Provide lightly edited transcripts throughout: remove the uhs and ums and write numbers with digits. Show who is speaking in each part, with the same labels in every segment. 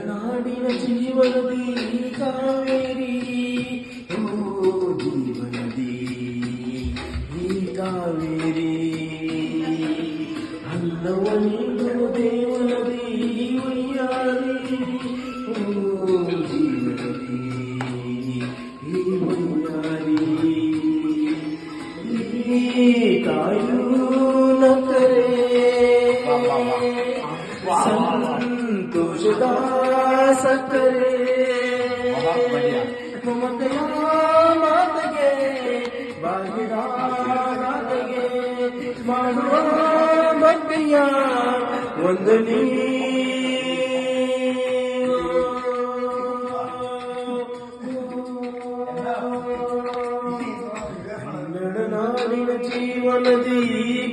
Speaker 1: ನಾಡಿನ ಜೀವನದಿ ಕಾವೇರಿ ಜೀವನದಿ ಈ ಕಾವೇರಿ ಅನ್ನವ ನೀಡುವ ದೇವನದಿ ವಯ್ಯಾರಿ ಜೀವನದಿ ಈ ವಯ್ಯಾರಿ ಈ ಕಾಯೂ ನಕರೆ ಸಂತೋಷದ ಸಕ್ಕರೆ ಮಮತೆಯ ಮಾತೆಗೆ ಬಾಗಿದ ಮಾತೆಗೆ ಮಾಡುವ ಭಕ್ತಿಯ ವಂದನೆ ಕನ್ನಡ ನಾಡಿನ ಜೀವನದಿ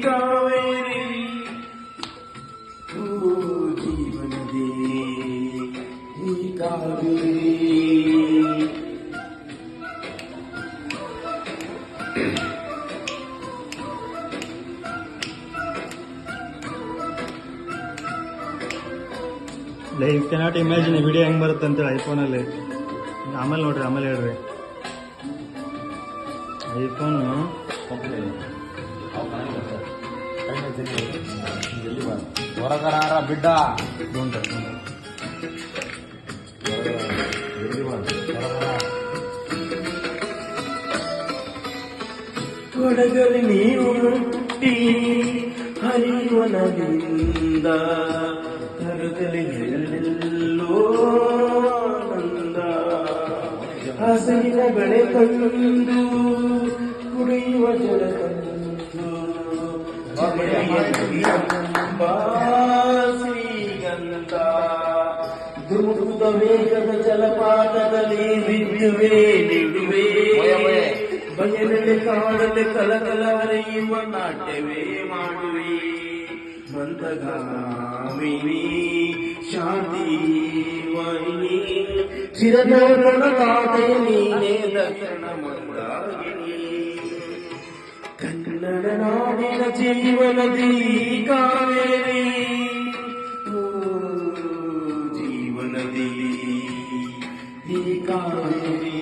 Speaker 1: ಕಾವೇರಿ ಜೀವನದಿ ಈ Kaveri
Speaker 2: life cannot imagine video ಹೆಂಗೆ ಬರುತ್ತೆ ಅಂತೇಳಿ ಐಫೋನಲ್ಲಿ. ಆಮೇಲೆ ನೋಡ್ರಿ, ಆಮೇಲೆ ಹೇಳ್ರಿ. ಐಫೋನು
Speaker 3: ಹೊರಗರ ಬಿಡ್ಡ
Speaker 1: ಕೊಡಗಲಿ ನೀವು ಹುಟ್ಟಿ ಹರಿಯುವ ನದಿಯಿಂದ ಕರಗಲಿ ಎಲ್ಲೋ ಆನಂದ ಹಸಿರಿನ ಬೆಳೆ ತಂದು ಕುಡಿಯುವ ಜಲ ತಂದು ಶ್ರೀಗಂಧ ಧೃತ ವೇಗದ ಜಲಪಾತದಲ್ಲಿ ಬಿದ್ದುವೆ ನಿಡುವೆ ಬಯಲಲ್ಲಿ ಕಾಡಲ್ಲಿ ಕಲಕಲ ಹರಿಯುವ ನಾಟ್ಯವೇ ಮಾಡುವೆ ಮಂದಗಾಮಿನಿ ಶಾಂತಿ ವಾಹಿನಿ ಚಿರದೌರಣ ಕಾಟೆ ನೀನೇ ದಕ್ಷಿಣ ಮಂದಾಗಿನಿ ಕನ್ನಡ ನಾಡಿನ ಜೀವನದಿ ಕಾವೇರಿ ಜೀವನದಿ ಈ ಕಾವೇರಿ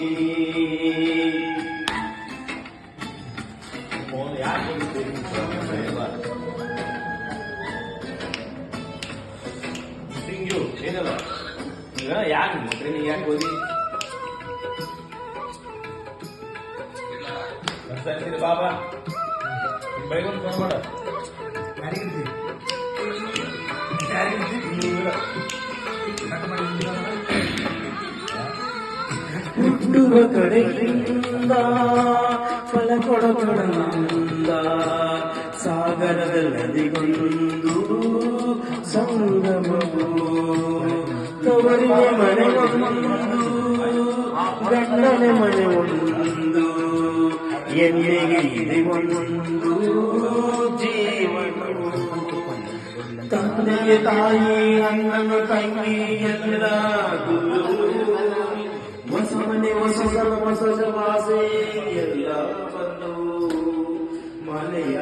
Speaker 3: ಏನಲ್ಲ ಈಗ ಯಾಕೆ ಟ್ರೈನಿಂಗ್ ಯಾಕೆ ಹೋಗಿ ಬಾಬಾ ಬೈಗೊಂಡು ಫೋನ್ ಮಾಡ
Speaker 1: ಹುಟ್ಟುವ ಕಡೆಯಿಂದ ಫಲ ಕೊಡಕೊಡನಂದ ಸಾಗರದ ನದಿಗೊಂದು ಸಂಗಮವು ತವರಿನ ಮನೆ ಒಂದು ಗಂಡನ ಮನೆ ಒಂದು ಎಣ್ಣೆಗೆ ಇದೆ ಒಂದು ಜೀವನವು ತಂದೆಗೆ ತಾಯಿ ಅಣ್ಣನ ತಂಗಿ ಎಲ್ಲ ಹೊಸ ಮನೆ ಹೊಸ ವಾಸೆ ಎಲ್ಲ ಬಂದು ಮನೆಯ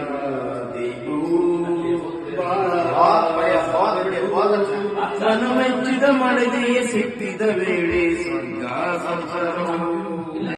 Speaker 1: ಮನ ಮೆಚ್ಚಿದ ಮಳೆಗೆ ಸಿಟ್ಟಿದ ವೇಳೆ ಸ್ವರ್ಗ ಸಂಸಾರ